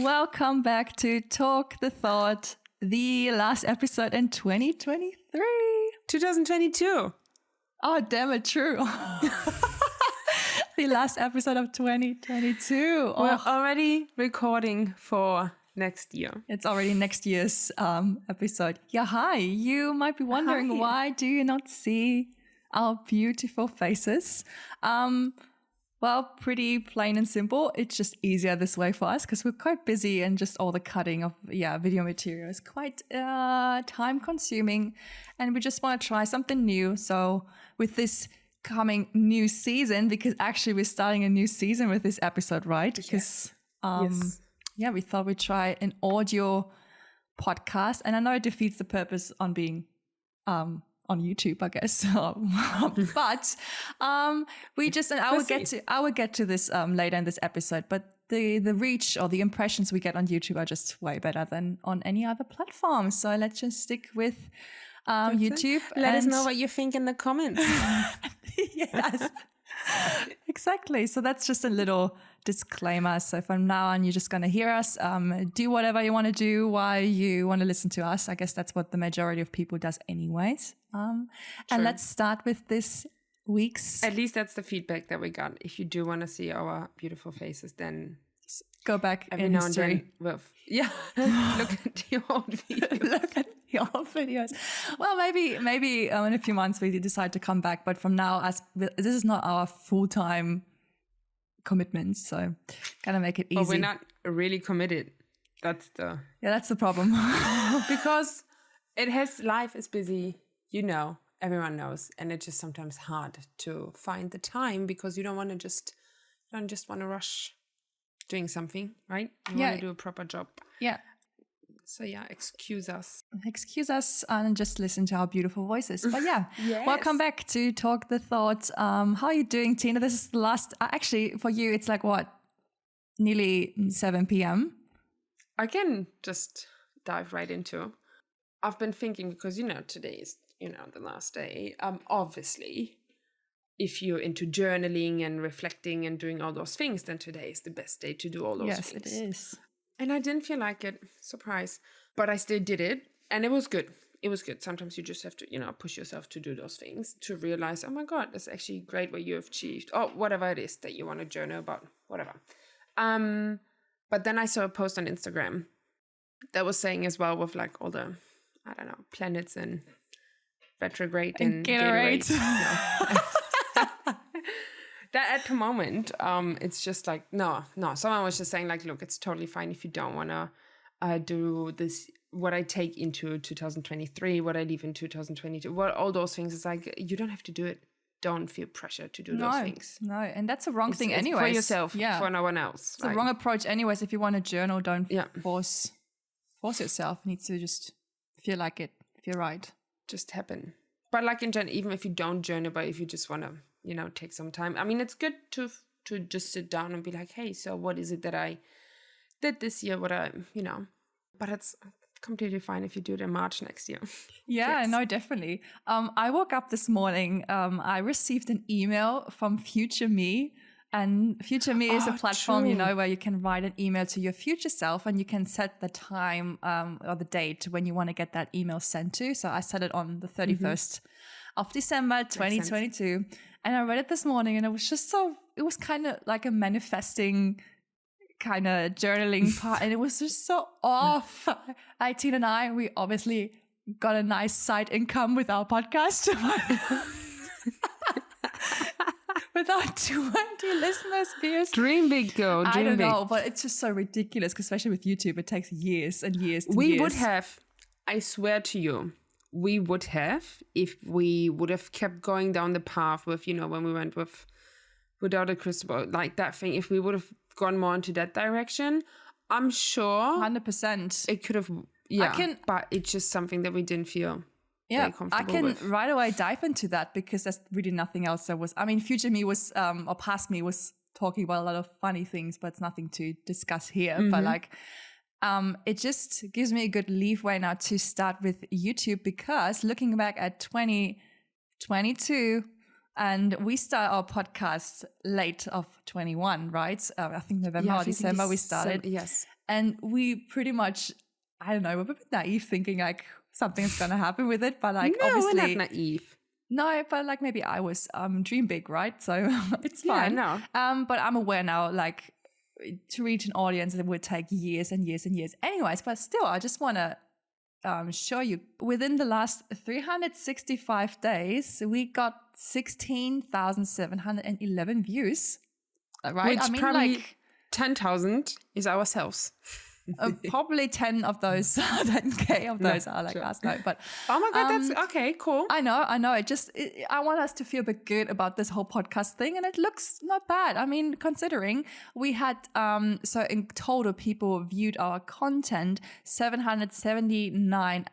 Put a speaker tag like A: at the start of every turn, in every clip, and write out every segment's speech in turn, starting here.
A: welcome back to Talk the Thought, the last episode in 2023.
B: 2022.
A: Oh, damn it, true. The last episode of 2022.
B: We're already recording for next year.
A: It's already next year's episode. Yeah, hi. You might be wondering, why do you not see our beautiful faces? Well, pretty plain and simple. It's just easier this way for us because we're quite busy and just all the cutting of video material is quite time consuming, and we just want to try something new. So with this coming new season, because actually we're starting a new season with this episode, right? Because we thought we'd try an audio podcast, and I know it defeats the purpose on being on YouTube, I guess. But we just, and I will get to this later in this episode, but the reach or the impressions we get on YouTube are just way better than on any other platform. So let's just stick with YouTube.
B: Let us know what you think in the comments.
A: Yes. Exactly. So that's just a little disclaimer. So from now on, you're just going to hear us, do whatever you want to do while you want to listen to us. I guess that's what the majority of people does anyways. And let's start with this week's.
B: At least that's the feedback that we got. If you do want to see our beautiful faces, then
A: go back
B: every
A: in
B: now
A: history.
B: And then, look at the old videos.
A: Look at the old videos. Well, maybe in a few months we decide to come back. But from now, as this is not our full-time commitment, so gotta make it easy.
B: Well, we're not really committed. That's the
A: problem.
B: Because life is busy. Everyone knows, and it's just sometimes hard to find the time because you don't just want to rush doing something, right? You want to do a proper job.
A: Yeah.
B: So excuse us.
A: Excuse us and just listen to our beautiful voices. But
B: Yes.
A: Welcome back to Talk the Thought. How are you doing, Tina? This is the last, actually for you, it's like what? Nearly 7 p.m.
B: I can just dive right into. I've been thinking because, today is, the last day. Obviously, if you're into journaling and reflecting and doing all those things, then today is the best day to do all those things.
A: Yes, it is.
B: And I didn't feel like it. Surprise. But I still did it. And it was good. It was good. Sometimes you just have to, push yourself to do those things, to realize, oh my God, that's actually great what you have achieved. Or whatever it is that you want to journal about, whatever. But then I saw a post on Instagram that was saying as well with like all the, planets and retrograde and Gatorade. That at the moment, it's just like, no. Someone was just saying like, look, it's totally fine if you don't want to do this, what I take into 2023, what I leave in 2022, all those things. It's like, you don't have to do it. Don't feel pressure to do those things.
A: No, and that's a wrong thing anyways.
B: For yourself, for no one else.
A: It's a wrong approach anyways. If you want to journal, don't force yourself. You need to just feel like it, feel right.
B: Just happen. But like in general, even if you don't journal, but if you just want to, take some time. I mean, it's good to just sit down and be like, hey, so what is it that I did this year? But it's completely fine if you do it in March next year.
A: Yeah, yes. No, definitely. I woke up this morning. I received an email from Future Me. And Future Me is a platform, where you can write an email to your future self and you can set the time or the date when you want to get that email sent to. So I set it on the 31st of December, 2022. And I read it this morning and it was just it was kind of like a manifesting kind of journaling part. And it was just so off. Tina and I, we obviously got a nice side income with our podcast. With our 20 listeners, views.
B: Dream big, girl.
A: I don't know, but it's just so ridiculous, because especially with YouTube, it takes years and years.
B: We would have, I swear to you, we would have, if we would have kept going down the path with, when we went without a crystal ball, like that thing, if we would have gone more into that direction, I'm sure
A: 100%.
B: It could have, but it's just something that we didn't feel.
A: Yeah, I can right away dive into that because there's really nothing else that was. I mean, Future Me was, or Past Me was talking about a lot of funny things, but it's nothing to discuss here. But it just gives me a good leeway now to start with YouTube, because looking back at 2022, And we start our podcast late of 21, right? I think November
B: I
A: or
B: think
A: December we started.
B: Yes.
A: And we pretty much, I don't know, we're a bit naive thinking like something's going to happen with it. But like,
B: No,
A: obviously,
B: we're not naive.
A: no, but like maybe I was dream big, right? So it's fine.
B: Yeah,
A: But I'm aware now, like to reach an audience, it would take years and years and years. Anyways, but still, I just want to show you within the last 365 days, we got 16,711 views. Right?
B: Which probably 10,000 is ourselves.
A: Probably 10 of those, 10K of those are like us. No, but
B: oh my God, that's okay, cool.
A: I know. I want us to feel a bit good about this whole podcast thing, and it looks not bad. I mean, considering we had, so in total, people viewed our content 779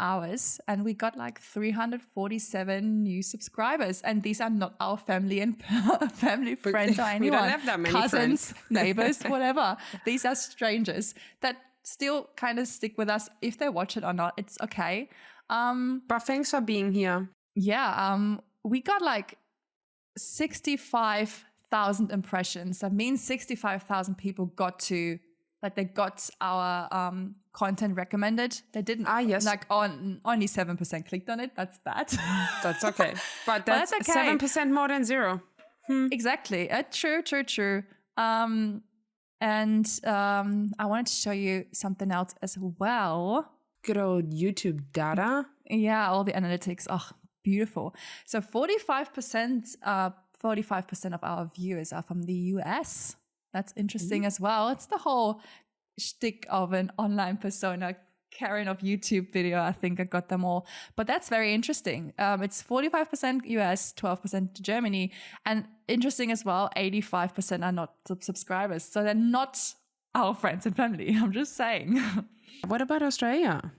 A: hours, and we got like 347 new subscribers. And these are not our family and family friends or anyone.
B: We don't have that many
A: cousins,
B: friends.
A: neighbors, whatever. These are strangers that still kind of stick with us. If they watch it or not, it's okay.
B: But thanks for being here.
A: Yeah, we got like 65,000 impressions. That means 65,000 people got our content recommended. They didn't.
B: Yes.
A: Like only 7% clicked on it. That's bad.
B: That's okay. But that's
A: okay.
B: 7% more than zero.
A: Exactly. True. And I wanted to show you something else as well.
B: Good old YouTube data.
A: Yeah, all the analytics. Oh, beautiful. So 45% of our viewers are from the US. That's interesting as well. It's the whole shtick of an online persona. Karen of YouTube video, I think I got them all. But that's very interesting. It's 45% US, 12% Germany. And interesting as well, 85% are not subscribers. So they're not our friends and family. I'm just saying.
B: What about Australia?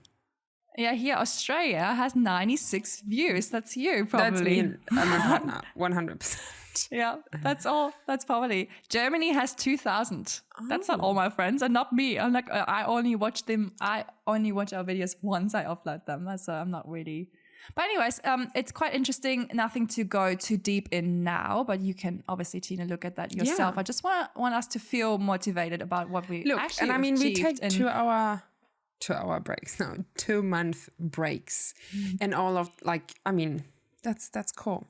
A: Yeah, here Australia has 96 views. That's you, probably.
B: That's me. I'm a partner, 100%.
A: Yeah, that's all. That's probably. Germany has 2,000. That's not all my friends, and not me. I'm like, I only watch our videos once I upload them, so I'm not really. But anyways, it's quite interesting. Nothing to go too deep in now, but you can obviously, Tina, look at that yourself.
B: Yeah.
A: I just want us to feel motivated about what we actually
B: and I mean, we
A: achieved
B: take 2 hour breaks now, 2-month breaks, and all of like, I mean, that's cool.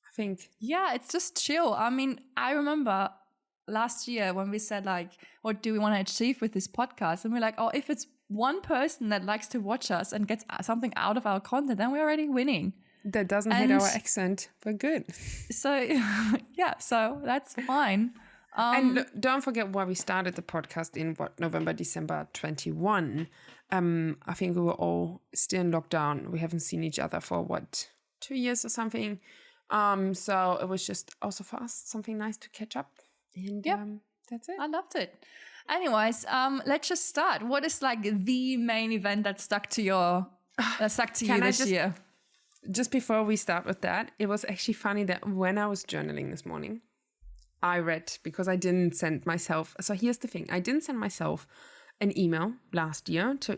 B: I think.
A: Yeah, it's just chill. I mean, I remember last year when we said like, what do we want to achieve with this podcast? And we're like, oh, if it's one person that likes to watch us and gets something out of our content, then we're already winning.
B: That doesn't hit our accent. We're good.
A: So yeah, so that's fine.
B: And don't forget why we started the podcast in November, December 21. I think we were all still in lockdown. We haven't seen each other for 2 years or something. So it was just also for us something nice to catch up. And that's it.
A: I loved it. Anyways, let's just start. What is like the main event that stuck to you this year?
B: Just before we start with that, it was actually funny that when I was journaling this morning, I read, because I didn't send myself. So here's the thing. I didn't send myself an email last year to,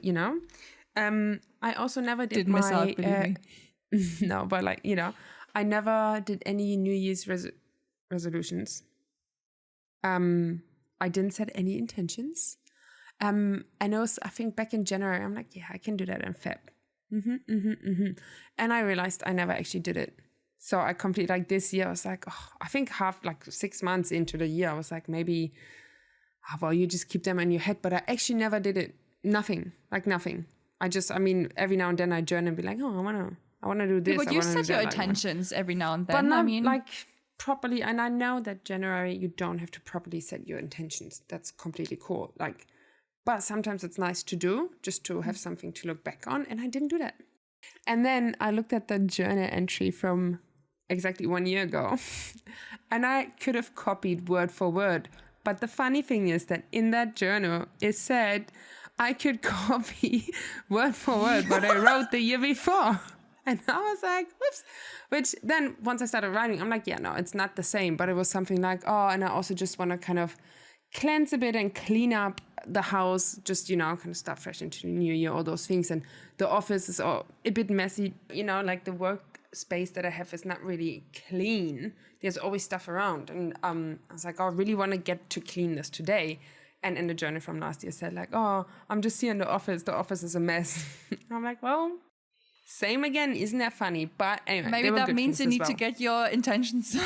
B: I also never did
A: miss out, believe me.
B: No, but like, I never did any New Year's resolutions. I didn't set any intentions. And I think back in January, I'm like, yeah, I can do that in Feb. And I realized I never actually did it. So I completely, like this year, I was like, I think 6 months into the year, I was like, maybe, you just keep them in your head. But I actually never did it. Nothing. Every now and then I journal and be like, I want to do this.
A: Yeah, but you set your intentions every now and then.
B: But not properly. And I know that January, you don't have to properly set your intentions. That's completely cool. But sometimes it's nice to do, just to have something to look back on. And I didn't do that. And then I looked at the journal entry from exactly 1 year ago. And I could have copied word for word. But the funny thing is that in that journal, it said I could copy word for word what I wrote the year before. And I was like, whoops. Which then once I started writing, I'm like, yeah, no, it's not the same. But it was something like, and I also just want to kind of cleanse a bit and clean up the house, just, kind of start fresh into the new year, all those things. And the office is all a bit messy, like the work space that I have is not really clean. There's always stuff around. And I was like, oh, I really want to get to clean this today. And in the journal from last year said like, oh, I'm just here in the office. The office is a mess. I'm like, well, same again. Isn't that funny? But anyway,
A: maybe that means you need to get your intentions.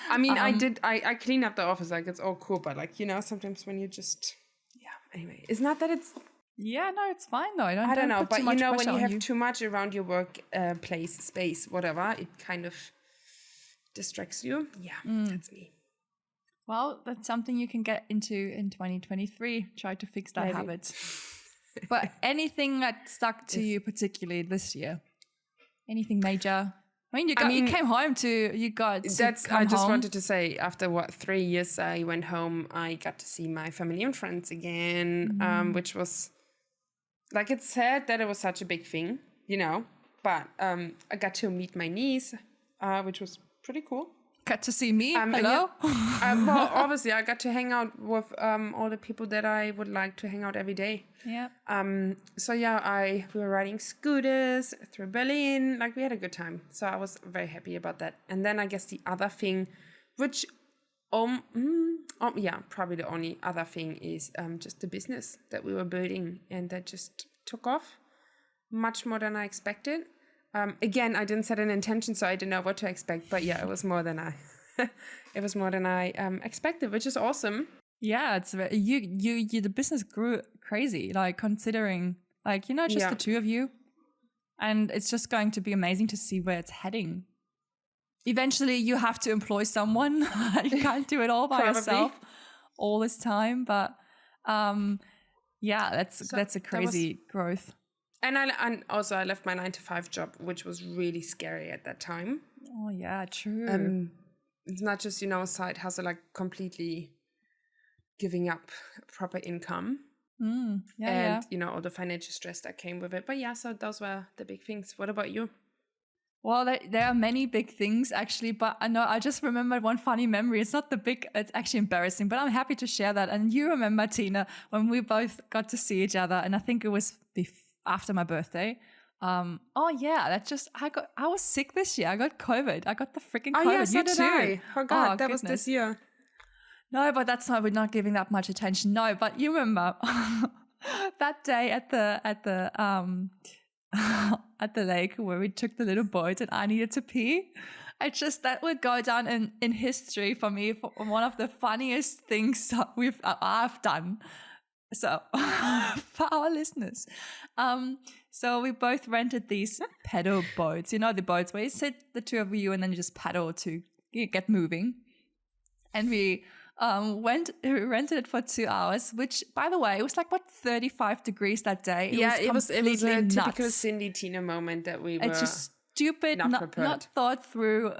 B: I mean, I clean up the office. Like, it's all cool. But like, sometimes when you just, anyway, it's not that it's,
A: yeah, no, it's fine though.
B: I don't know. But when you have too much around your work place, space, whatever, it kind of distracts you. Yeah, that's me.
A: Well, that's something you can get into in 2023. Try to fix that habit. But anything that stuck to you particularly this year? Anything major? I mean, you came home to
B: I just wanted to say, after 3 years I went home, I got to see my family and friends again, which was like, it's sad that it was such a big thing, but I got to meet my niece, which was pretty cool.
A: Got to see me. Hello.
B: Well, obviously, I got to hang out with all the people that I would like to hang out every day.
A: Yeah.
B: So we were riding scooters through Berlin. Like, we had a good time. So I was very happy about that. And then I guess the other thing, which probably the only other thing is just the business that we were building, and that just took off much more than I expected. Again, I didn't set an intention, so I didn't know what to expect. But yeah, it was more than I expected, which is awesome.
A: Yeah, it's you. The business grew crazy. Like, considering just the two of you, and it's just going to be amazing to see where it's heading. Eventually, you have to employ someone. You can't do it all by yourself all this time. But that's a crazy growth.
B: And I left my 9-to-5 job, which was really scary at that time.
A: Oh yeah, true.
B: It's not just, a side hustle, like completely giving up proper income. All the financial stress that came with it. But yeah, so those were the big things. What about you?
A: Well, there are many big things actually, but I just remembered one funny memory. It's not it's actually embarrassing, but I'm happy to share that. And you remember, Tina, when we both got to see each other, and I think it was after my birthday. I was sick this year. I got COVID. I got the freaking COVID.
B: Oh yeah, so
A: you
B: did
A: too.
B: I. Forgot that was this year.
A: No, but that's why we're not giving that much attention. No, but you remember that day at the at the lake where we took the little boat and I needed to pee. That would go down in history for me, for one of the funniest things I've done. So for our listeners, so we both rented these pedal boats, the boats where you sit, the two of you, and then you just paddle to get moving. And we rented it for 2 hours, which, by the way, it was like 35 degrees that day.
B: It was a
A: nuts.
B: typical Cindy Tina moment that we were
A: it's just stupid, not thought through.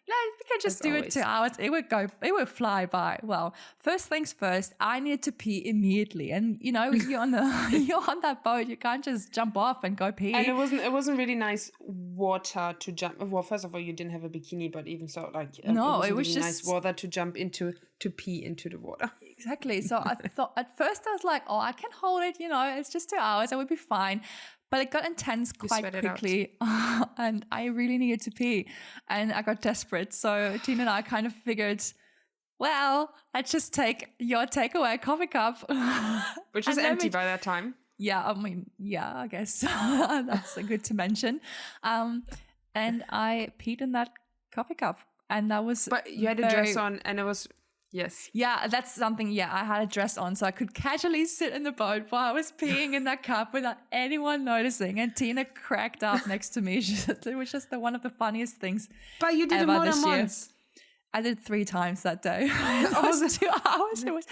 A: We can just do it 2 hours. It would fly by. Well, first things first, I needed to pee immediately. And you're on that boat, you can't just jump off and go pee.
B: And it wasn't really nice water to jump. Well, first of all, you didn't have a bikini, but even so, it was really nice water to jump into, to pee into the water.
A: Exactly. So I thought at first I was like, oh, I can hold it, it's just 2 hours, I would be fine. But it got intense quite quickly and I really needed to pee and I got desperate. So Tina and I kind of figured, well, let's just take your takeaway coffee cup.
B: Which was empty by that time.
A: Yeah, I guess that's good to mention. And I peed in that coffee cup and that was...
B: But you had a dress on and it was... Yes.
A: Yeah, that's something. Yeah, I had a dress on so I could casually sit in the boat while I was peeing in that cup without anyone noticing. And Tina cracked up next to me. It was just one of the funniest things.
B: But you did it more than once.
A: I did 3 times that day. It was 2 hours. It was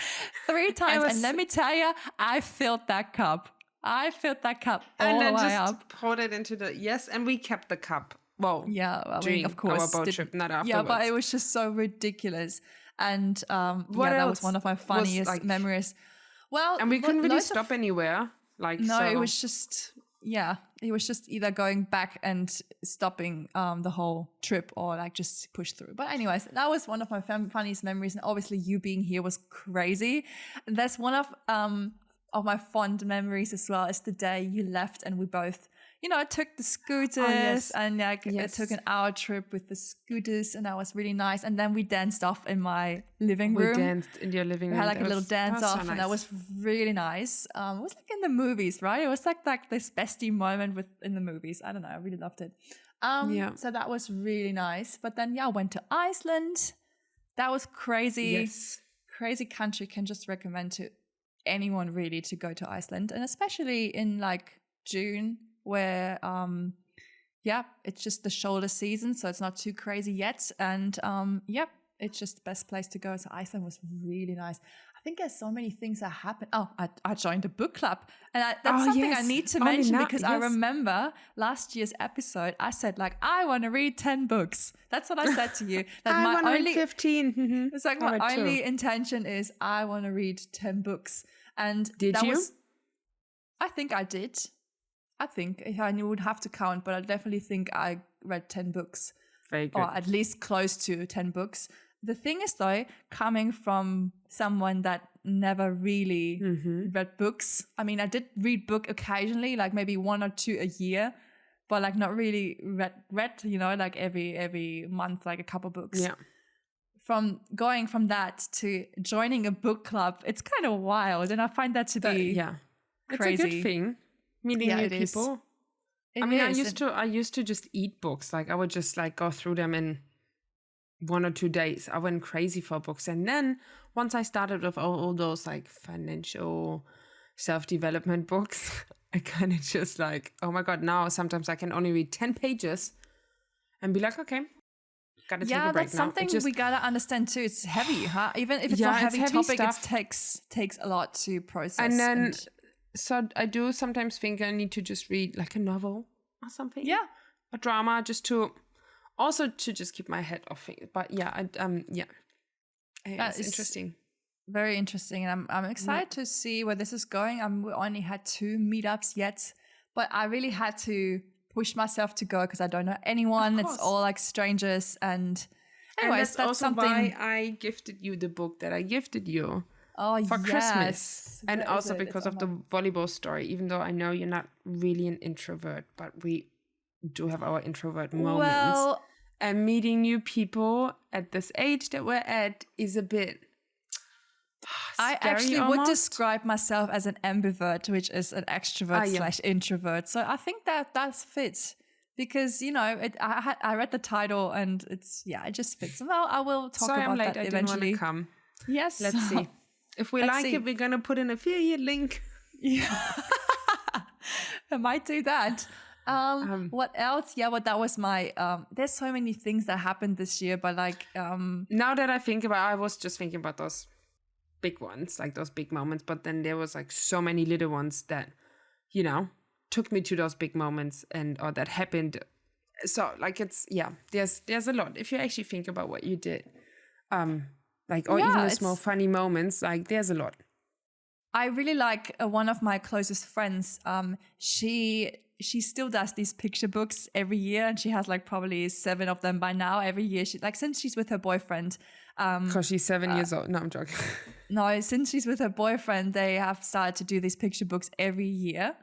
A: 3 times. And let me tell you, I filled that cup. all the way up.
B: Poured it into and we kept the cup. Well,
A: yeah,
B: during
A: of course,
B: our boat trip, not afterwards.
A: Yeah, but it was just so ridiculous. And that was one of my funniest memories. Well,
B: and we couldn't really stop anywhere.
A: It was just either going back and stopping the whole trip or just push through. But anyways, that was one of my funniest memories. And obviously you being here was crazy. And that's one of my fond memories as well, is the day you left and we both I took the scooters and I took an hour trip with the scooters, and that was really nice. And then we danced off in my living room.
B: We danced in your living room.
A: We had like a little dance off, and that was really nice. It was like in the movies, right? It was like this bestie moment in the movies. I don't know. I really loved it. So that was really nice. But then, I went to Iceland. That was crazy.
B: Yes.
A: Crazy country. Can just recommend to anyone really to go to Iceland, and especially in like June, where it's just the shoulder season, so it's not too crazy yet. And it's just the best place to go. So Iceland was really nice. I think there's so many things that happen. Oh, I joined a book club, and that's something I need to mention because I remember last year's episode I said like I want to read 10 books. That's what I said to you. That
B: I want to read 15. Mm-hmm.
A: It's like my only intention is I want to read 10 books. And
B: did you?
A: I think I did. I think I would have to count, but I definitely think I read 10 books.
B: Very good.
A: Or at least close to 10 books. The thing is, though, coming from someone that never really read books. I mean, I did read book occasionally, like maybe 1 or 2 a year, but like not really read, like every month, like a couple books.
B: Yeah.
A: From going from that to joining a book club, it's kind of wild, and I find that to be
B: It's
A: crazy.
B: a good thing, meeting new people. I used to just eat books. Like I would just like go through them in 1 or 2 days. I went crazy for books, and then once I started with all those like financial self-development books, I kind of just like, oh my god! Now sometimes I can only read 10 pages and be like, okay. Gotta take a break
A: that's something we gotta understand too. It's heavy, huh? Even if it's a heavy topic, stuff. It takes a lot to process.
B: And then, so I do sometimes think I need to just read like a novel or something.
A: Yeah,
B: a drama, just to just keep my head off it. But it's interesting,
A: very interesting, and I'm excited to see where this is going. We only had 2 meetups yet, but I really had to push myself to go because I don't know anyone. It's all like strangers, and anyways,
B: that's also
A: something.
B: Why I gifted you the book that I gifted you for Christmas, and also because of the volleyball story. Even though I know you're not really an introvert, but we do have our introvert moments. And meeting new people at this age that we're at is a bit.
A: I actually would describe myself as an ambivert, which is an extrovert / introvert. So I think that does fit because, I read the title and it just fits. Well, I will talk about that eventually.
B: Didn't want to come.
A: Yes.
B: Let's see. If we like it, we're going to put an affiliate link.
A: Yeah. I might do that. What else? Yeah, that was my, there's so many things that happened this year, but like.
B: Now that I was just thinking about those big ones, like those big moments, but then there was like so many little ones that took me to those big moments or that happened. So like it's there's a lot if you actually think about what you did, even the small funny moments, like there's a lot.
A: I really like one of my closest friends. She still does these picture books every year, and she has like probably 7 of them by now. Every year, since she's with her boyfriend.
B: Because she's 7 years old. No, I'm joking.
A: No, since she's with her boyfriend, they have started to do these picture books every year.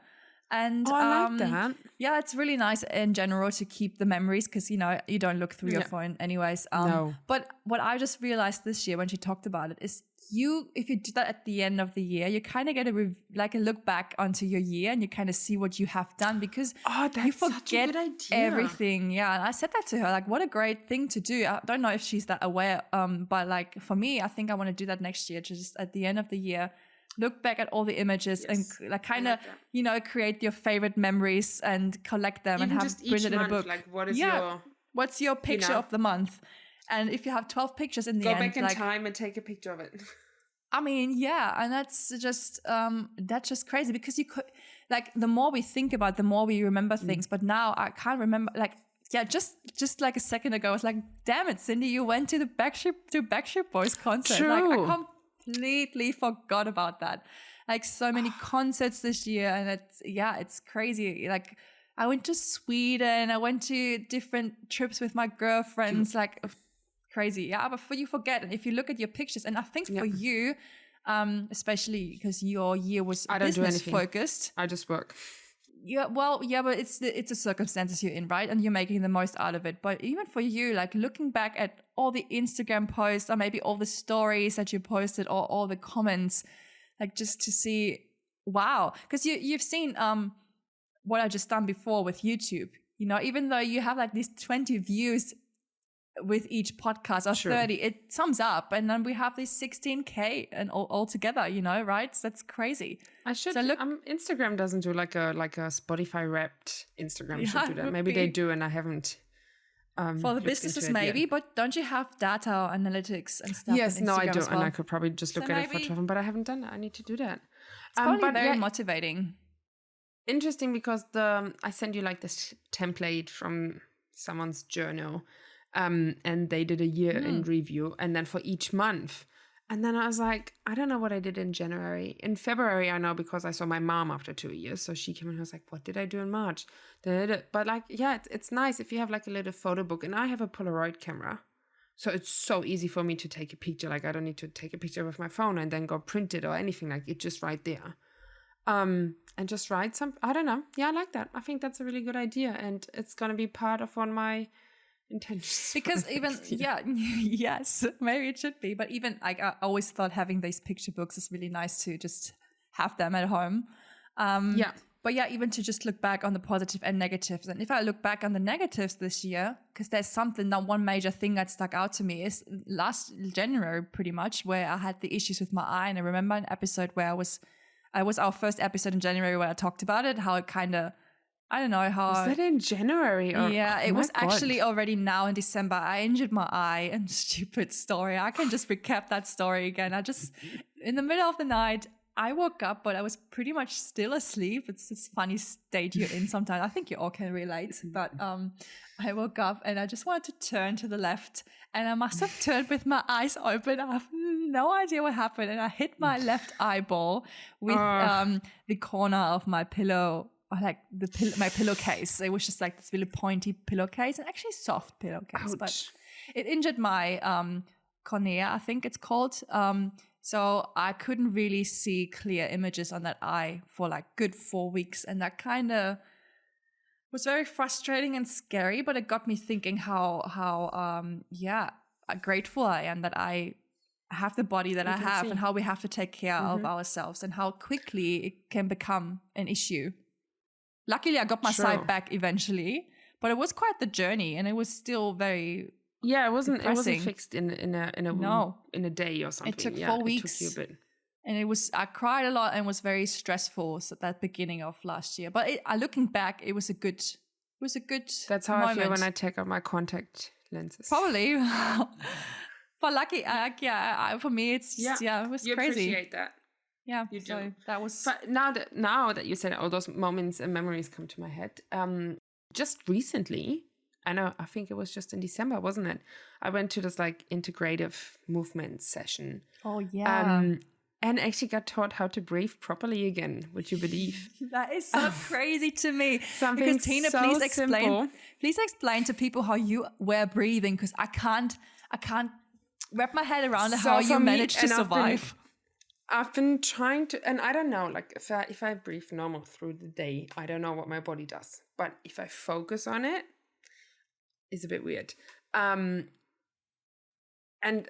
A: And
B: I like that.
A: Yeah, it's really nice in general to keep the memories because, you don't look through your phone anyways.
B: No.
A: But what I just realized this year when she talked about it is if you do that at the end of the year, you kind of get a look back onto your year and you kind of see what you have done because you forget everything. Yeah, and I said that to her, like, what a great thing to do. I don't know if she's that aware, but like for me, I think I want to do that next year, just at the end of the year. Look back at all the images and like kind of, create your favorite memories and collect them.
B: Even
A: and
B: just
A: print it in a book.
B: Like, what is
A: what's your picture of the month? And if you have 12 pictures in the end,
B: go back in time and take a picture of it.
A: I mean, yeah, and that's just crazy because you could, like, the more we think about, the more we remember things. But now I can't remember, like, just like a second ago, I was like, damn it, Cindy, you went to the Backstreet Boys concert.
B: True.
A: Like, I completely forgot about that. Like, so many concerts this year, and it's crazy. Like, I went to Sweden, I went to different trips with my girlfriends, like, crazy. Yeah, but you forget. And if you look at your pictures, and I think for you, especially because your year was business focused.
B: I just work.
A: Yeah, well, yeah, but it's the circumstances you're in, right? And you're making the most out of it. But even for you, like looking back at all the Instagram posts or maybe all the stories that you posted or all the comments, like just to see, wow, because you've seen what I just done before with YouTube. You know, even though you have like these 20 views with each podcast or 30, it sums up, and then we have these 16K and all together, you know, right? So that's crazy.
B: I should.
A: So look,
B: Instagram doesn't do like a Spotify wrapped Instagram should do that. Maybe they do, and I haven't.
A: For the businesses, maybe, but don't you have data analytics and stuff?
B: Yes, no, I do,
A: well?
B: and I could probably just look at it for often, but I haven't done that. I need to do that.
A: It's probably very motivating.
B: Interesting, because I sent you like this template from someone's journal, and they did a year in review, and then for each month. And then I was like, I don't know what I did in January. In February, I know, because I saw my mom after 2 years. So she came and was like, what did I do in March? But like, yeah, it's nice if you have like a little photo book. And I have a Polaroid camera. So it's so easy for me to take a picture. Like, I don't need to take a picture with my phone and then go print it or anything. Like, it's just right there. And just write I don't know. Yeah, I like that. I think that's a really good idea. And it's going to be part of one of my intentions.
A: Because even, yes, maybe it should be. But even like, I always thought having these picture books is really nice to just have them at home. But yeah, even to just look back on the positive and negatives. And if I look back on the negatives this year, because there's one major thing that stuck out to me is last January, pretty much, where I had the issues with my eye. And I remember an episode where I was our first episode in January where I talked about it, how it kind of, I don't know how.
B: Was that in January? Or,
A: yeah, it was actually already now in December. I injured my eye, and stupid story. I can just recap that story again. In the middle of the night, I woke up, but I was pretty much still asleep. It's this funny state you're in sometimes. I think you all can relate. But I woke up and I just wanted to turn to the left, and I must have turned with my eyes open. I have no idea what happened, and I hit my left eyeball with the corner of my pillow. Or like my pillowcase. It was just like this really pointy pillowcase, and actually soft pillowcase.
B: Ouch.
A: But it injured my cornea, I think it's called. So I couldn't really see clear images on that eye for like good 4 weeks, and that kind of was very frustrating and scary. But it got me thinking how grateful I am that I have the body that I have, and how we have to take care of ourselves, and how quickly it can become an issue. Luckily, I got my sight back eventually, but it was quite the journey, and it was still very
B: it wasn't
A: depressing.
B: Fixed in a day or something.
A: It took 4 weeks.
B: It took you a bit.
A: And I cried a lot and was very stressful at that beginning of last year. But looking back, it was a good.
B: That's how
A: moment.
B: I feel when I take out my contact lenses.
A: Probably, but lucky, for me, it's just, it was
B: you
A: crazy.
B: Appreciate that.
A: Yeah,
B: you
A: so
B: do.
A: That was.
B: But now that you said it, all those moments and memories come to my head. Just recently, I think it was just in December, wasn't it? I went to this like integrative movement session.
A: Oh yeah.
B: And actually got taught how to breathe properly again. Would you believe?
A: That is so crazy to me.
B: Something
A: because Tina,
B: so
A: please explain.
B: Simple.
A: Please explain to people how you were breathing, because I can't wrap my head around how you managed to survive.
B: I've been trying to, and I don't know, like if I breathe normal through the day, I don't know what my body does. But if I focus on it, it's a bit weird. And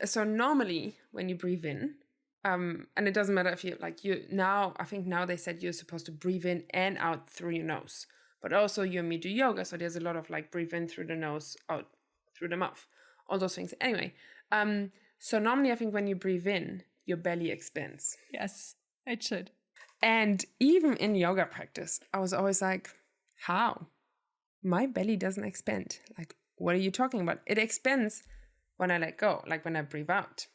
B: so normally when you breathe in, and it doesn't matter if I think now they said you're supposed to breathe in and out through your nose. But also you and me do yoga, so there's a lot of like breathe in through the nose, out through the mouth, all those things. Anyway, so normally I think when you breathe in, your belly expands.
A: Yes, it should.
B: And even in yoga practice, I was always like, how? My belly doesn't expand. Like, what are you talking about? It expands when I let go, like when I breathe out.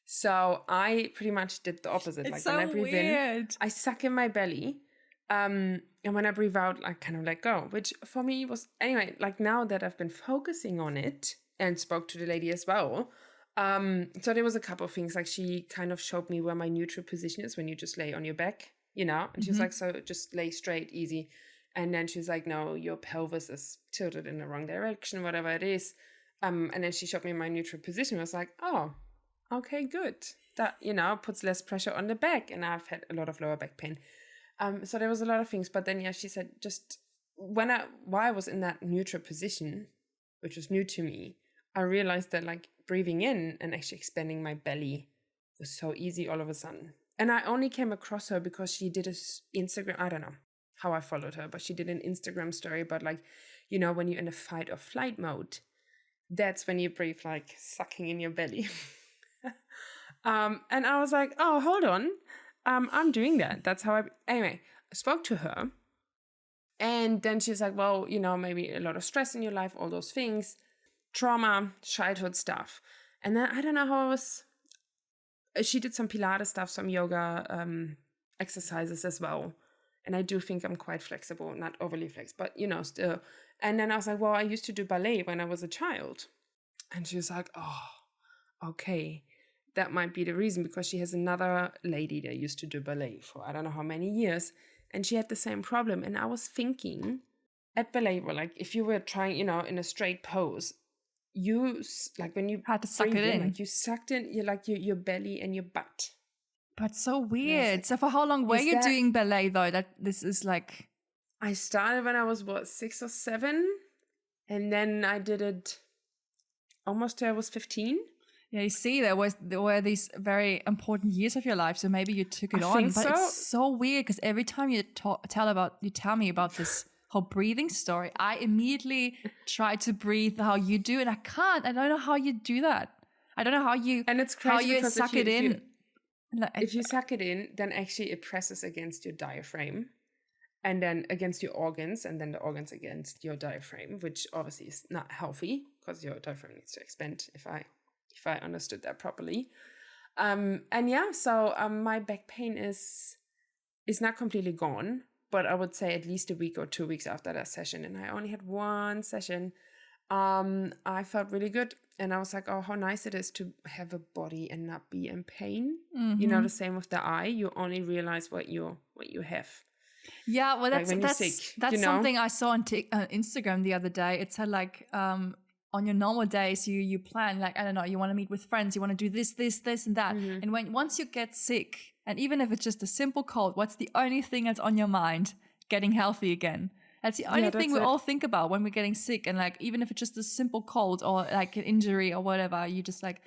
B: So I pretty much did the opposite.
A: It's
B: like
A: so
B: when I breathe
A: weird.
B: in, I suck in my belly. And when I breathe out, I kind of let go, which for me was, anyway, like now that I've been focusing on it and spoke to the lady as well, so there was a couple of things, like she kind of showed me where my neutral position is when you just lay on your back, and she was like, so just lay straight, easy. And then she was like, no, your pelvis is tilted in the wrong direction, whatever it is. And then she showed me my neutral position. I was like, oh, okay, good. That, puts less pressure on the back. And I've had a lot of lower back pain. So there was a lot of things, but then yeah, she said just while I was in that neutral position, which was new to me, I realized that like breathing in and actually expanding my belly was so easy all of a sudden. And I only came across her because she did a Instagram, I don't know how I followed her, but she did an Instagram story about like, you know, when you're in a fight or flight mode, that's when you breathe like sucking in your belly. And I was like, oh, hold on. I'm doing that. That's how anyway, I spoke to her. And then she's like, well, you know, maybe a lot of stress in your life, all those things, trauma, childhood stuff. And then I don't know how she did some Pilates stuff, some yoga exercises as well. And I do think I'm quite flexible, not overly flexible, but, you know, still. And then I was like, well, I used to do ballet when I was a child. And she was like, oh, okay. That might be the reason, because she has another lady that used to do ballet for I don't know how many years. And she had the same problem. And I was thinking at ballet, well, like if you were trying, you know, in a straight pose, you like when you
A: had to suck it in.
B: Like you sucked in your belly and your butt.
A: But so weird. Like, so for how long were you doing ballet though? That this is like,
B: I started when I was 6 or 7, and then I did it almost till I was 15.
A: Yeah, you see, there were these very important years of your life, so maybe you took it on. But it's so weird because every time you tell me about this whole breathing story, I immediately try to breathe how you do, and I can't. I don't know how you do that. I don't know how you
B: and it's crazy
A: how you suck it in.
B: If you suck it in, then actually it presses against your diaphragm, and then against your organs, and then the organs against your diaphragm, which obviously is not healthy because your diaphragm needs to expand. If I understood that properly. And yeah, so my back pain is not completely gone, but I would say at least a week or 2 weeks after that session. And I only had one session. I felt really good. And I was like, oh, how nice it is to have a body and not be in pain. Mm-hmm. You know, the same with the eye. You only realize what you have.
A: Yeah, well, that's something I saw on Instagram the other day. It said like, on your normal days, you plan like, I don't know, you want to meet with friends, you want to do this, and that. Mm-hmm. And once you get sick, and even if it's just a simple cold, what's the only thing that's on your mind? Getting healthy again. That's the only thing we all think about when we're getting sick. And like, even if it's just a simple cold or like an injury or whatever, you just like,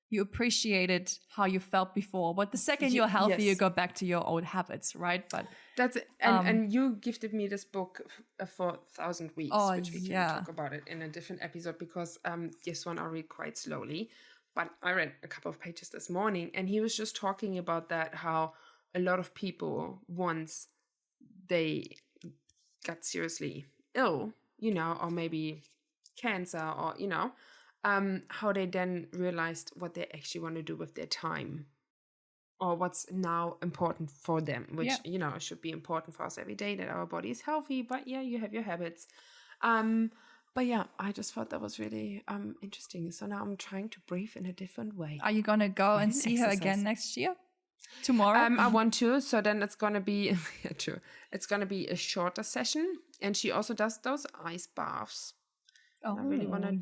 A: you appreciated how you felt before. But the second you're healthy, you go back to your old habits, right? But
B: that's it. And you gifted me this book for 1,000 Weeks, which we can talk about it in a different episode, because this one I read quite slowly. But I read a couple of pages this morning, and he was just talking about that, how a lot of people, once they got seriously ill, you know, or maybe cancer, or, you know, how they then realized what they actually want to do with their time, or what's now important for them, which, you know, should be important for us every day, that our body is healthy. But yeah, you have your habits. But yeah, I just thought that was really interesting. So now I'm trying to breathe in a different way.
A: Are you going to go and see her again next year? Tomorrow?
B: I want to. So then it's going to be, true. It's going to be a shorter session. And she also does those ice baths.
A: Oh,
B: I really want to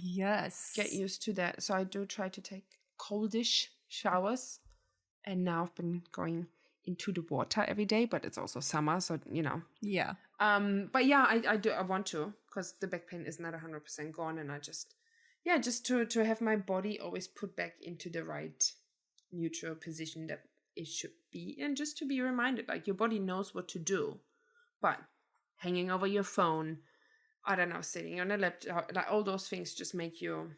B: get used to that. So I do try to take coldish showers. And now I've been going into the water every day, but it's also summer, so, you know.
A: Yeah.
B: But yeah, I want to, because the back pain is not 100% gone. And I just to have my body always put back into the right neutral position that it should be. And just to be reminded, like, your body knows what to do. But hanging over your phone, I don't know, sitting on a laptop, like all those things just make you.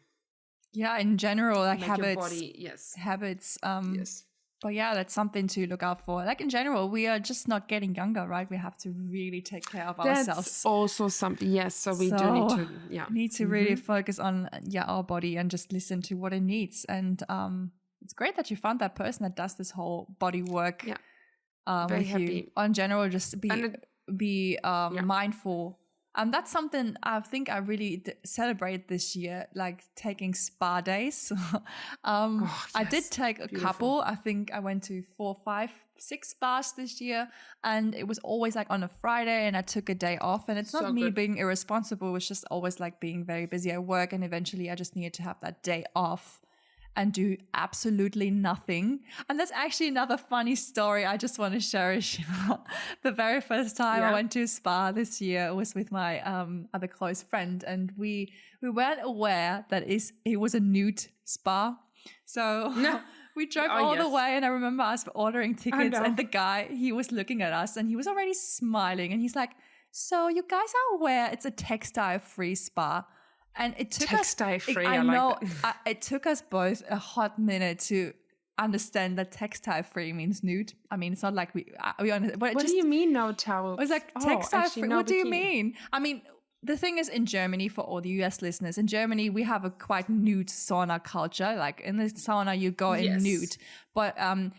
A: Yeah, in general, like habits.
B: Your body,
A: Habits.
B: Yes.
A: But yeah, that's something to look out for. Like in general, we are just not getting younger, right? We have to really take care of ourselves.
B: That's also something, yes. So we do need to,
A: really focus on our body and just listen to what it needs. And it's great that you found that person that does this whole body work.
B: Yeah, very
A: with
B: happy.
A: You. In general, just be mindful. That's something I think I really celebrate this year, like taking spa days. I did take a couple. I think I went to 4, 5, 6 spas this year, and it was always like on a Friday, and I took a day off. And it's not me being irresponsible. It was just always like being very busy at work, and eventually I just needed to have that day off. and do absolutely nothing. And that's actually another funny story I just want to share. The very first time I went to a spa this year was with my other close friend, and we weren't aware that it was a nude spa. So we drove all the way, and I remember us ordering tickets, and the guy, he was looking at us and he was already smiling, and he's like, "So you guys are aware it's a textile-free spa?" And it took
B: textile-free.
A: I know. It took us both a hot minute to understand that textile-free means nude. I mean, it's not like we understand. But
B: what do you mean no towels?
A: It was like textile-free. What do you mean? I mean, the thing is, in Germany, for all the US listeners, in Germany, we have a quite nude sauna culture. Like in the sauna, you go in nude. But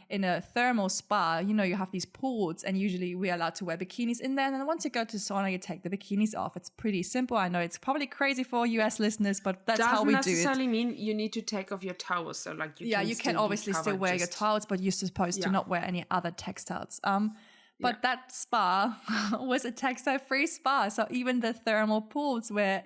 A: in a thermal spa, you know, you have these pools, and usually we're allowed to wear bikinis in there. And then once you go to sauna, you take the bikinis off. It's pretty simple. I know it's probably crazy for US listeners, but that's how we do it.
B: Doesn't necessarily mean you need to take off your towels. So like
A: you can obviously still wear your towels, but you're supposed to not wear any other textiles. But that spa was a textile-free spa. So even the thermal pools were,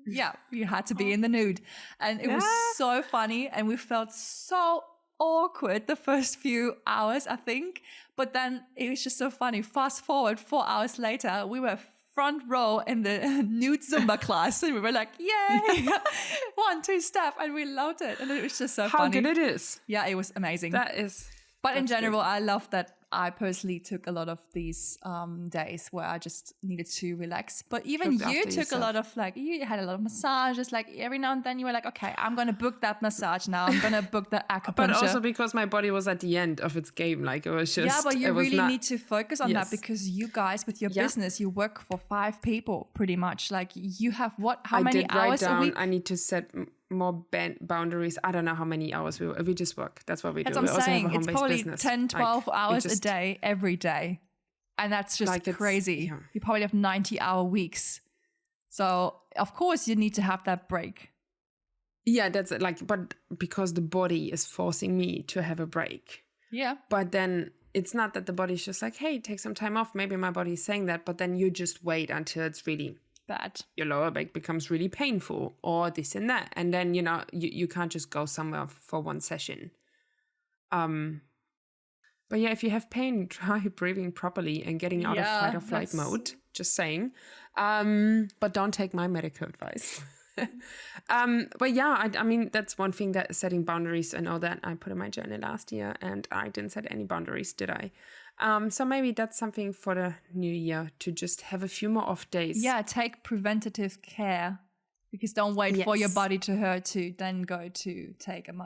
A: you had to be in the nude. And it was so funny. And we felt so awkward the first few hours, I think. But then it was just so funny. Fast forward 4 hours later, we were front row in the nude Zumba class. And we were like, yay, 1, 2 step. And we loved it. And it was just so funny.
B: How good it is.
A: Yeah, it was amazing. But in general, I love that I personally took a lot of these days where I just needed to relax. But even you took a lot of, like, you had a lot of massages. Like every now and then you were like, okay, I'm going to book that massage now. I'm going to book that acupuncture.
B: But also because my body was at the end of its game. Like it was just...
A: Yeah, but you really need to focus on that, because you guys with your business, you work for 5 people pretty much. Like you have how many hours a week?
B: I need to set more boundaries. I don't know how many hours we just work. That's what we do.
A: That's what I'm saying. It's probably 10, 12 hours a day, every day. And that's just like crazy. Yeah. You probably have 90-hour weeks. So of course you need to have that break.
B: Yeah, that's like, but because the body is forcing me to have a break.
A: Yeah.
B: But then it's not that the body's just like, hey, take some time off. Maybe my body's saying that, but then you just wait until it's really
A: bad.
B: Your lower back becomes really painful or this and that. And then, you know, you can't just go somewhere for one session. But yeah, if you have pain, try breathing properly and getting out of fight or flight mode. Just saying. But don't take my medical advice. But yeah, I mean, that's one thing, that setting boundaries. I know that I put in my journal last year and I didn't set any boundaries, did I? So maybe that's something for the new year, to just have a few more off days.
A: Yeah, take preventative care, because don't wait for your body to hurt to then go to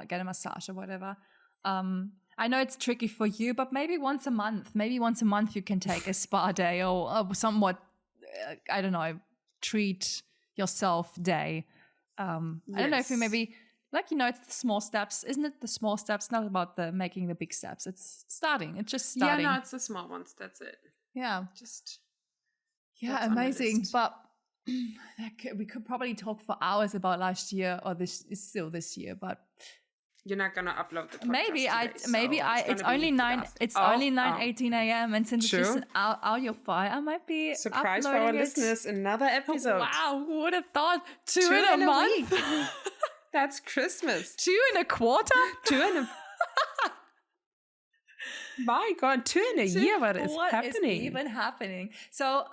A: get a massage or whatever. I know it's tricky for you, but maybe once a month you can take a spa day or somewhat, I don't know, treat yourself day. I don't know if you maybe... Like, you know, it's the small steps. Isn't it the small steps? Not about making the big steps. It's starting. It's just starting.
B: Yeah, no, it's the small ones. That's it.
A: Yeah. Amazing. But we could probably talk for hours about last year, or this is still this year, but...
B: You're not gonna upload the podcast
A: it's only 9:18 a.m. and since it's just an audio file, I might be
B: surprise for our listeners. Another episode.
A: Wow, who would have thought? Two in a month.
B: That's Christmas.
A: 2 and a quarter?
B: 2 and a... My God, 2 in a year. What is happening?
A: Even happening? So,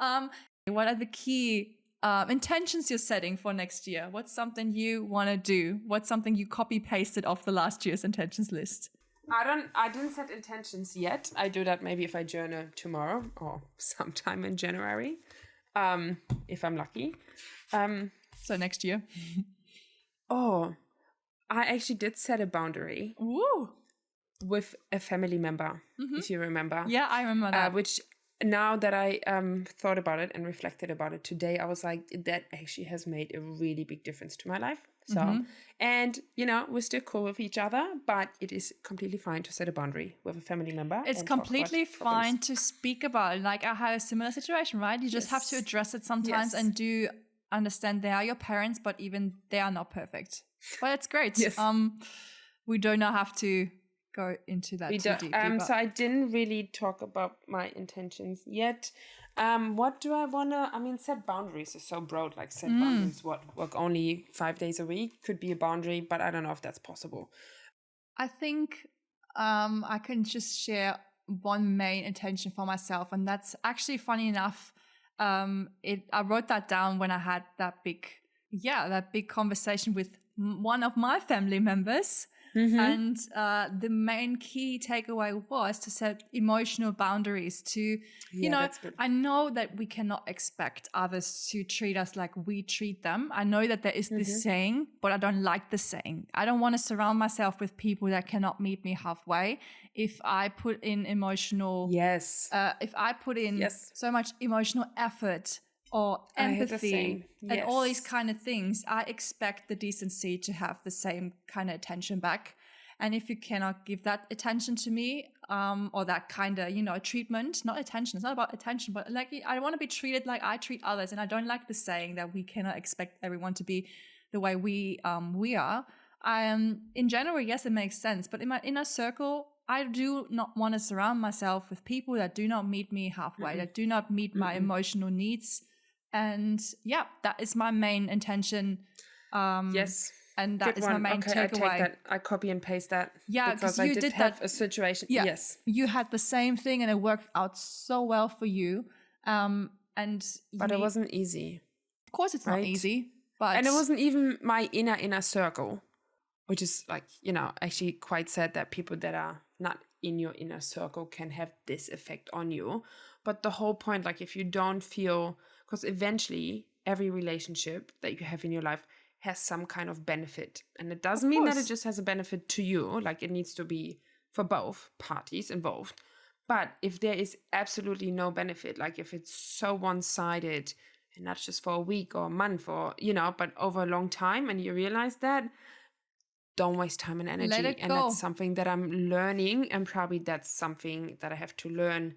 A: what are the key intentions you're setting for next year? What's something you want to do? What's something you copy pasted off the last year's intentions list?
B: I didn't set intentions yet. I do that maybe if I journal tomorrow or sometime in January, if I'm lucky.
A: So next year.
B: Oh, I actually did set a boundary.
A: Woo!
B: With a family member, if you remember.
A: Yeah, I remember that.
B: Which now that I thought about it and reflected about it today, I was like, that actually has made a really big difference to my life. So, and you know, we're still cool with each other, but it is completely fine to set a boundary with a family member.
A: It's completely fine to speak about it. Like, I had a similar situation, right? You just have to address it sometimes and do understand they are your parents, but even they are not perfect. But it's great.
B: Yes.
A: We do not have to go into that too deeply.
B: So I didn't really talk about my intentions yet. What do I want to... I mean, set boundaries is so broad. Like, set boundaries, work only 5 days a week could be a boundary, but I don't know if that's possible.
A: I think I can just share one main intention for myself, and that's actually funny enough. I wrote that down when I had that big conversation with one of my family members. And the main key takeaway was to set emotional boundaries to,
B: that's good.
A: I know that we cannot expect others to treat us like we treat them. I know that there is this saying, but I don't like the saying. I don't want to surround myself with people that cannot meet me halfway. If I put in so much emotional effort or empathy and all these kind of things, I expect the decency to have the same kind of attention back. And if you cannot give that attention to me, or that kind of, treatment, not attention, it's not about attention, but like I want to be treated like I treat others. And I don't like the saying that we cannot expect everyone to be the way we are. In general, yes, it makes sense. But in my inner circle, I do not want to surround myself with people that do not meet me halfway, that do not meet my emotional needs. And that is my main intention.
B: Yes.
A: And that is my main takeaway.
B: I take that. I copy and paste that.
A: Yeah,
B: because
A: you
B: I did have a situation.
A: Yeah,
B: yes.
A: You had the same thing and it worked out so well for you. But
B: it wasn't easy.
A: Of course it's not easy. And
B: it wasn't even my inner circle, which is like, actually quite sad that people that are not in your inner circle can have this effect on you. But the whole point, like if you don't feel, because eventually every relationship that you have in your life has some kind of benefit. And it doesn't mean that it just has a benefit to you. Like it needs to be for both parties involved. But if there is absolutely no benefit, like if it's so one-sided and not just for a week or a month or, but over a long time, and you realize that, don't waste time and energy.
A: Let it
B: and
A: go.
B: That's something that I'm learning, and probably that's something that I have to learn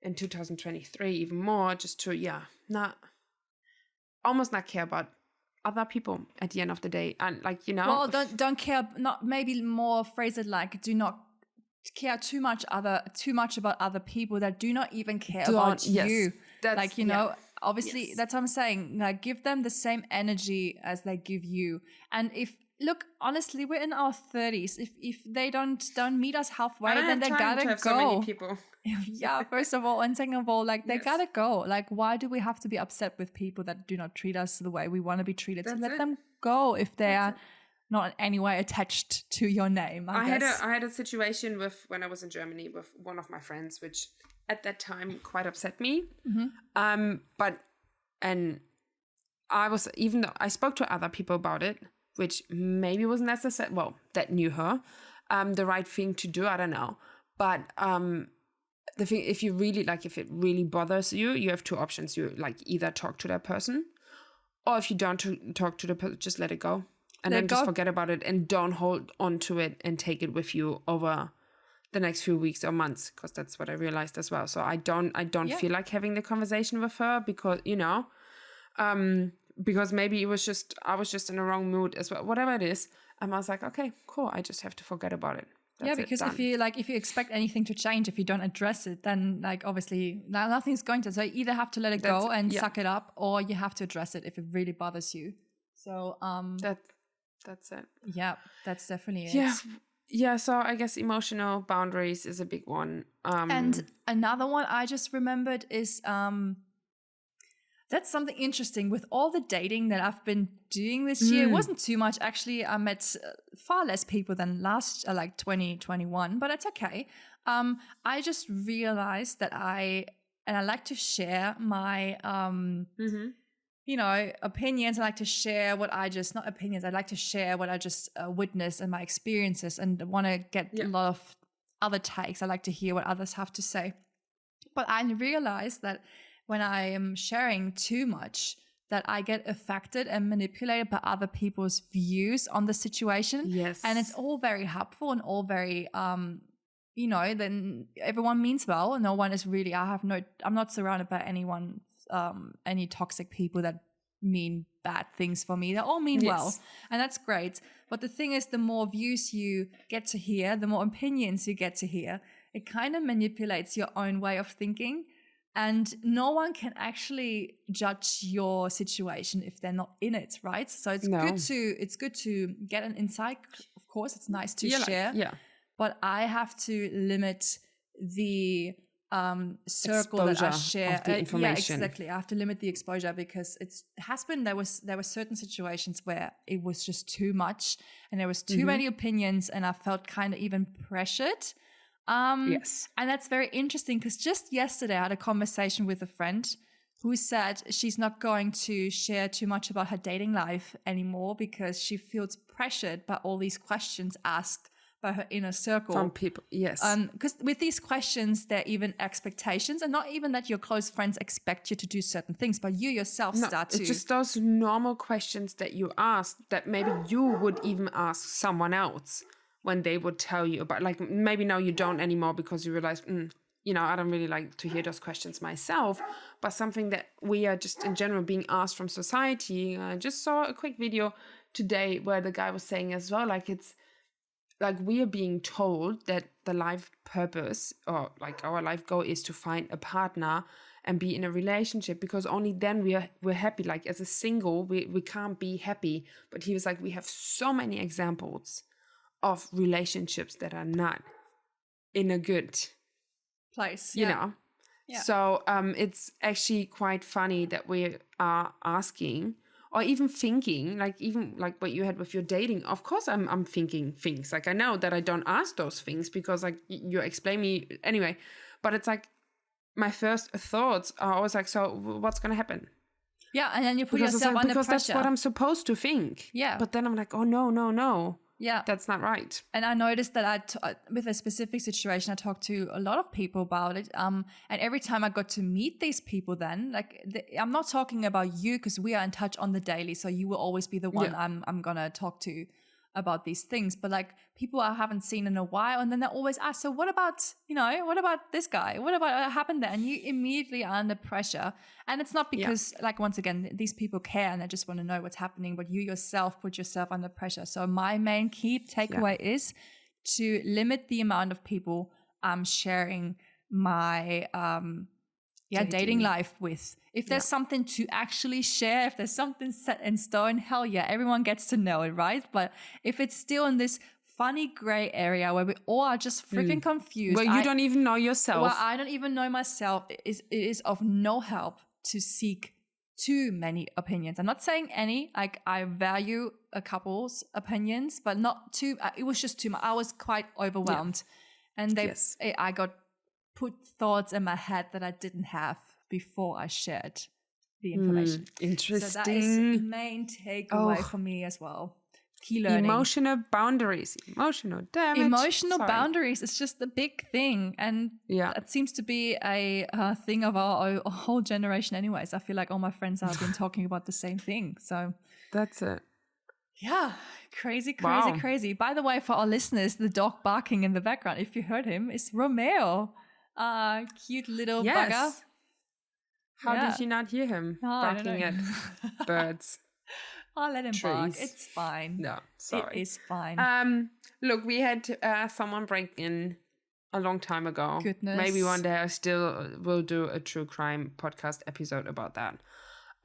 B: in 2023 even more, just to almost not care about other people at the end of the day. And like,
A: well, don't care, not maybe more phrase it like, do not care too much about other people that do not even care about you. Like, obviously that's what I'm saying. Like, give them the same energy as they give you. And look, honestly, we're in our 30s. If they don't meet us halfway, then they gotta go.
B: So many people.
A: Yeah, first of all, and second of all, like they gotta go. Like, why do we have to be upset with people that do not treat us the way we want to be treated? So let them go if they are not in any way attached to your name. I
B: had a situation when I was in Germany with one of my friends, which at that time quite upset me. And I was, even though I spoke to other people about it, which maybe wasn't necessary, that knew her, the right thing to do, I don't know. But the thing, if it really bothers you, you have two options. You like either talk to that person, or if you don't talk to the person, just let it go. And then just forget about it and don't hold on to it and take it with you over the next few weeks or months, because that's what I realized as well. So I don't feel like having the conversation with her because, because maybe I was just in the wrong mood as well, whatever it is. And I was like, okay, cool. I just have to forget about it. That's
A: because if you expect anything to change, if you don't address it, then like obviously nothing's going to. So you either have to let it go and suck it up, or you have to address it if it really bothers you. So
B: that's it.
A: Yeah, that's definitely it.
B: Yeah. So I guess emotional boundaries is a big one.
A: And another one I just remembered is that's something interesting with all the dating that I've been doing this year. It wasn't too much. Actually, I met far less people than last, 2021, but it's okay. I just realized that I like to share my, opinions. I like to share what I just, not opinions, I like to share what I just witnessed and my experiences, and want to get a lot of other takes. I like to hear what others have to say. But I realized that when I am sharing too much, that I get affected and manipulated by other people's views on the situation.
B: Yes.
A: And it's all very helpful and all very, then everyone means well. No one is really, I'm not surrounded by anyone, any toxic people that mean bad things for me. They all mean well. And that's great. But the thing is, the more views you get to hear, the more opinions you get to hear, it kind of manipulates your own way of thinking. And no one can actually judge your situation if they're not in it, right? So it's good to get an insight. Of course, it's nice to
B: Yeah,
A: share. But I have to limit the circle
B: exposure
A: that I share.
B: of the information.
A: Yeah, exactly. I have to limit the exposure because there were certain situations where it was just too much and there was too many opinions and I felt kind of even pressured.
B: Yes.
A: And that's very interesting because just yesterday I had a conversation with a friend who said she's not going to share too much about her dating life anymore because she feels pressured by all these questions asked by her inner circle.
B: From people, yes.
A: Because with these questions, there are even expectations, and not even that your close friends expect you to do certain things, but you yourself start to.
B: It's just those normal questions that you ask that maybe you would even ask someone else when they would tell you about, like, maybe now you don't anymore because you realize, I don't really like to hear those questions myself, but something that we are just in general being asked from society. I just saw a quick video today where the guy was saying as well, like, it's like we are being told that the life purpose or like our life goal is to find a partner and be in a relationship because only then we're happy. Like as a single, we can't be happy. But he was like, we have so many examples of relationships that are not in a good
A: place,
B: you know. Yeah. So it's actually quite funny that we are asking or even thinking, like what you had with your dating. Of course, I'm thinking things. Like I know that I don't ask those things because like you explain me anyway. But it's like my first thoughts are always like, so what's gonna happen?
A: Yeah, and then you put yourself under
B: because
A: pressure.
B: That's what I'm supposed to think.
A: Yeah.
B: But then I'm like, oh no.
A: Yeah.
B: That's not right.
A: And I noticed that with a specific situation, I talked to a lot of people about it. And every time I got to meet these people then, like I'm not talking about you because we are in touch on the daily. So you will always be the one I'm going to talk to about these things. But like people I haven't seen in a while. And then they always ask, so what about this guy? What about what happened there? And you immediately are under pressure. And it's not because like, once again, these people care and they just want to know what's happening, but you yourself put yourself under pressure. So my main key takeaway is to limit the amount of people I'm sharing my dating life with. If there's something to actually share, if there's something set in stone, hell yeah, everyone gets to know it, right? But if it's still in this funny gray area where we all are just freaking confused.
B: Where you don't even know yourself.
A: Well, I don't even know myself. It is of no help to seek too many opinions. I'm not saying any, like I value a couple's opinions, but not too, it was just too much. I was quite overwhelmed. And I got put thoughts in my head that I didn't have before I shared the information.
B: Interesting.
A: So that is the main takeaway for me as well. Key learning.
B: Emotional boundaries. Emotional
A: boundaries is just the big thing. And it seems to be a thing of our whole generation anyways. I feel like all my friends have been talking about the same thing. So
B: that's it.
A: Yeah, crazy. By the way, for our listeners, the dog barking in the background, if you heard him, is Romeo. Cute little bugger.
B: How did you not hear him barking at birds?
A: I'll let him bark. It's fine.
B: No, sorry.
A: It is fine.
B: Look, we had someone break in a long time ago.
A: Goodness.
B: Maybe one day I still will do a true crime podcast episode about that.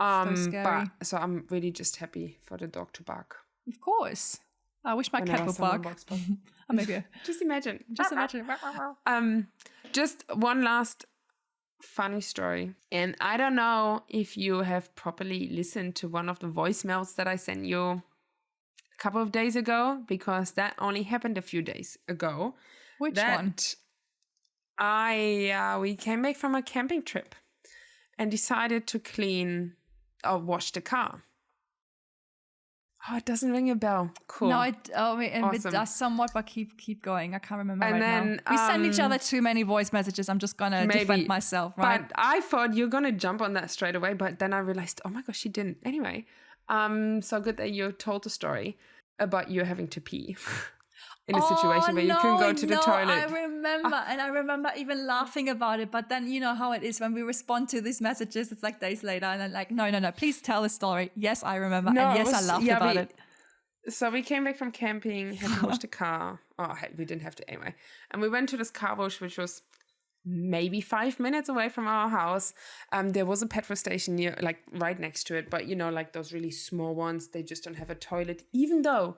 A: So scary.
B: So I'm really just happy for the dog to bark.
A: Of course. I wish my cat would bark. Maybe.
B: Just imagine. Just one last funny story. And I don't know if you have properly listened to one of the voicemails that I sent you a couple of days ago, because that only happened a few days ago.
A: Which one?
B: We came back from a camping trip and decided to wash the car. Oh, it doesn't ring a bell. Cool.
A: No, awesome. It does somewhat, but keep going. I can't remember now. We send each other too many voice messages. I'm just going to defend myself, right?
B: But I thought you're going to jump on that straight away, but then I realized, oh my gosh, she didn't. Anyway, so good that you told the story about you having to pee in a situation where you couldn't go to the toilet.
A: I remember, and I remember even laughing about it. But then you know how it is when we respond to these messages. It's like days later, and I'm like, no, please tell the story. Yes, I remember, and yes, I laughed about it.
B: So we came back from camping, had to wash the car. Oh, we didn't have to anyway. And we went to this car wash, which was maybe 5 minutes away from our house. There was a petrol station near, like right next to it, but you know, like those really small ones, they just don't have a toilet. Even though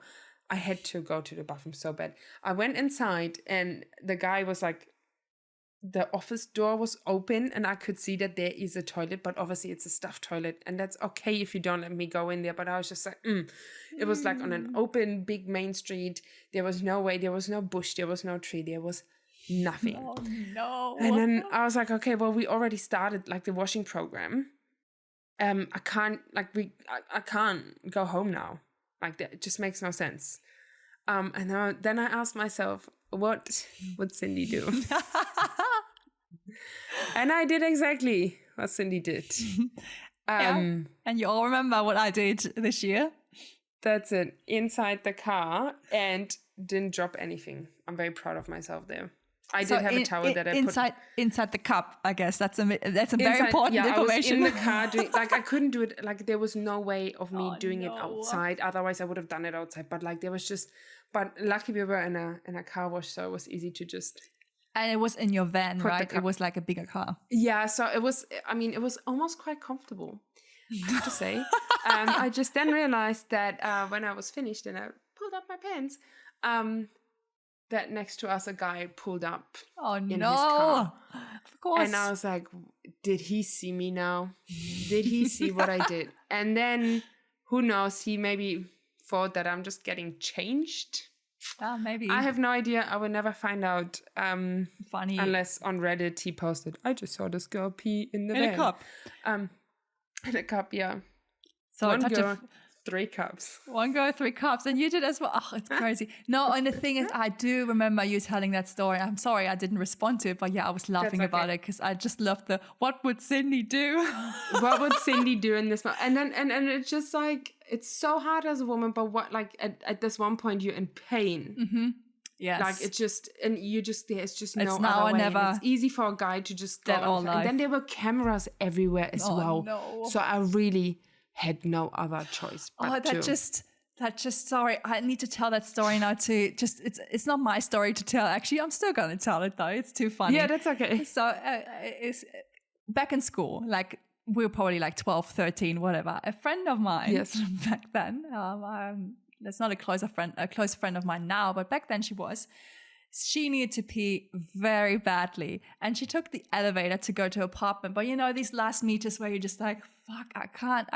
B: I had to go to the bathroom so bad. I went inside and the guy was like, the office door was open and I could see that there is a toilet, but obviously it's a stuffed toilet and that's okay if you don't let me go in there. But I was just like, It was like on an open, big main street. There was no way, there was no bush, there was no tree, there was nothing.
A: Oh no.
B: And then I was like, okay, well, we already started like the washing program. I can't go home now. Like that, it just makes no sense. And then I asked myself, what would Cindy do? And I did exactly what Cindy did.
A: And you all remember what I did this year?
B: That's it. Inside the car and didn't drop anything. I'm very proud of myself there. I did have a towel that I put
A: inside the cup. I guess that's a very important information.
B: I was in the car doing, like, I couldn't do it. Like, there was no way of me doing it outside. Otherwise, I would have done it outside. But like, there was just. But luckily, we were in a car wash, so it was easy to just.
A: And it was in your van, right? It was like a bigger car.
B: Yeah, so it was. I mean, it was almost quite comfortable, I have to say. I just then realized that when I was finished and I pulled up my pants, that next to us a guy pulled up in his car.
A: Of course.
B: And I was like, did he see me now? Did he see what I did? And then, who knows, he maybe thought that I'm just getting changed.
A: Maybe.
B: I have no idea. I will never find out.
A: Funny.
B: Unless on Reddit he posted, I just saw this girl pee in the van.
A: In a cup.
B: In a cup, yeah.
A: So
B: one girl, 3 cups.
A: One girl, 3 cups. And you did as well. Oh, it's crazy. No, and the thing is, I do remember you telling that story. I'm sorry I didn't respond to it, but yeah, I was laughing about it because I just loved what would Cindy do?
B: What would Cindy do in this moment? And then, and it's just like, it's so hard as a woman, but what, like, at this one point, you're in pain.
A: Mm-hmm. Yes.
B: Like, it's just, and you just, there's just no
A: it's now
B: other way.
A: Or never.
B: And it's easy for a guy to just go off. And then there were cameras everywhere as well.
A: No.
B: So I really had no other choice but
A: that just sorry, I need to tell that story now too. Just it's not my story to tell. Actually, I'm still gonna tell it though. It's too funny.
B: Yeah, that's okay.
A: So it's back in school, like we were probably like 12, 13, whatever. A friend of mine back then, that's not a close friend of mine now, but back then she needed to pee very badly, and she took the elevator to go to her apartment. But you know, these last meters where you're just like, fuck, I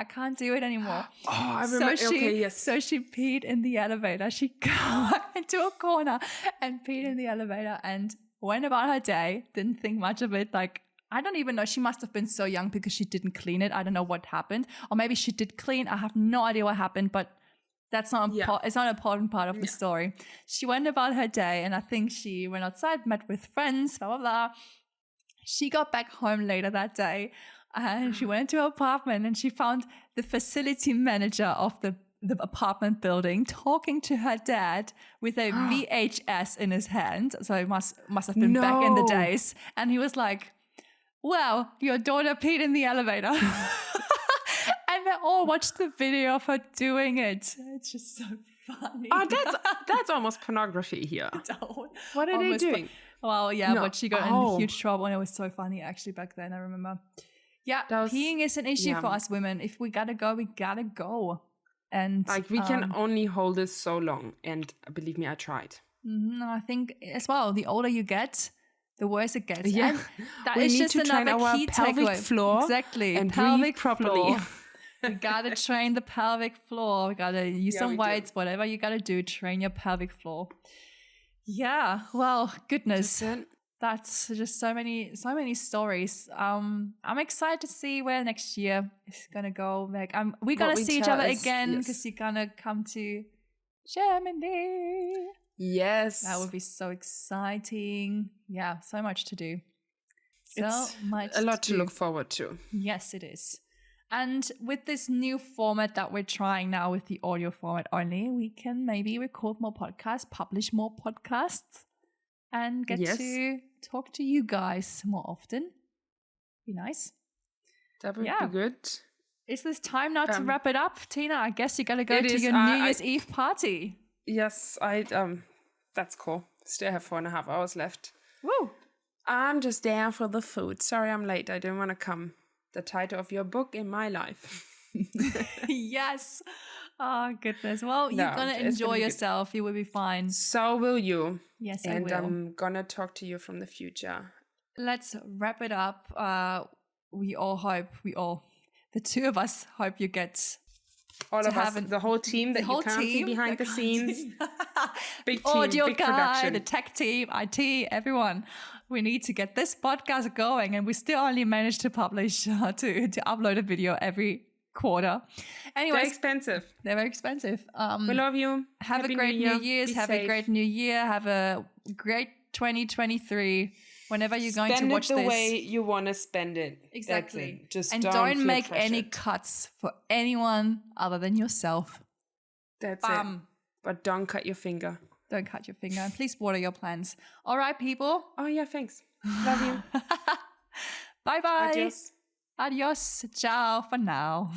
A: can't do it anymore.
B: Oh, I remember.
A: So she peed in the elevator. She got into a corner and peed in the elevator and went about her day. Didn't think much of it. Like, I don't even know. She must have been so young because she didn't clean it. I don't know what happened. Or maybe she did clean. I have no idea what happened, but it's not an important part of the story. She went about her day, and I think she went outside, met with friends, blah, blah, blah. She got back home later that day, and she went into her apartment, and she found the facility manager of the apartment building talking to her dad with a VHS in his hand. So it must have been back in the days. And he was like, well, your daughter peed in the elevator. And they all watched the video of her doing it. It's just so funny.
B: Oh, that's almost pornography here. What are they doing?
A: Well, yeah, but she got in huge trouble, and it was so funny actually back then. I remember. Yeah, peeing is an issue for us women. If we gotta go, we gotta go. And
B: like we can only hold this so long. And believe me, I tried.
A: I think as well, the older you get, the worse it gets.
B: Yeah,
A: and that is just another key takeaway.
B: Floor
A: exactly,
B: and
A: pelvic
B: properly.
A: Floor. We gotta train the pelvic floor. We gotta use some weights, whatever you gotta do, train your pelvic floor. Yeah, well, goodness, that's just so many stories. I'm excited to see where next year is gonna go. Like, we're gonna see each other again because you're gonna come to Germany.
B: Yes,
A: that would be so exciting. Yeah, so much to do.
B: It's a lot to look forward to.
A: Yes, it is. And with this new format that we're trying now with the audio format only, we can maybe record more podcasts, publish more podcasts, and get to talk to you guys more often. Be nice.
B: That would be good.
A: Is this time now to wrap it up, Tina? I guess you got to go to your New Year's Eve party.
B: Yes, that's cool. Still have 4.5 hours left.
A: Woo!
B: I'm just there for the food. Sorry I'm late. I didn't want to come. The title of your book in my life.
A: Yes. Oh, goodness. Well,
B: No,
A: you're going to
B: it's gonna
A: enjoy
B: be good.
A: yourself. You will be fine.
B: So will you.
A: Yes, I
B: And
A: will.
B: I'm gonna talk to you from the future.
A: Let's wrap it up. The two of us hope you get
B: All
A: to
B: of us,
A: have
B: the whole team
A: the
B: that
A: whole
B: you can't see
A: team,
B: behind the scenes. Big
A: the
B: team,
A: audio
B: big
A: guy,
B: production.
A: the tech team, IT, everyone. We need to get this podcast going, and we still only managed to publish to upload a video every quarter. Anyways,
B: They're expensive.
A: They're very expensive.
B: We love you.
A: Have
B: Happy
A: a great New Year's.
B: Be
A: Have
B: safe.
A: a great New Year. Have a great 2023. Whenever you're going to
B: Spend
A: watch
B: it the
A: this.
B: way you want to spend it.
A: Exactly.
B: That's it. Just
A: and
B: don't feel
A: make any
B: pressured.
A: cuts for anyone other than yourself.
B: That's
A: Bam.
B: it. But don't cut your finger.
A: Don't cut your finger. And please water your plants. All right, people.
B: Oh, yeah, thanks. Love you.
A: Bye-bye.
B: Adios.
A: Adios. Ciao for now.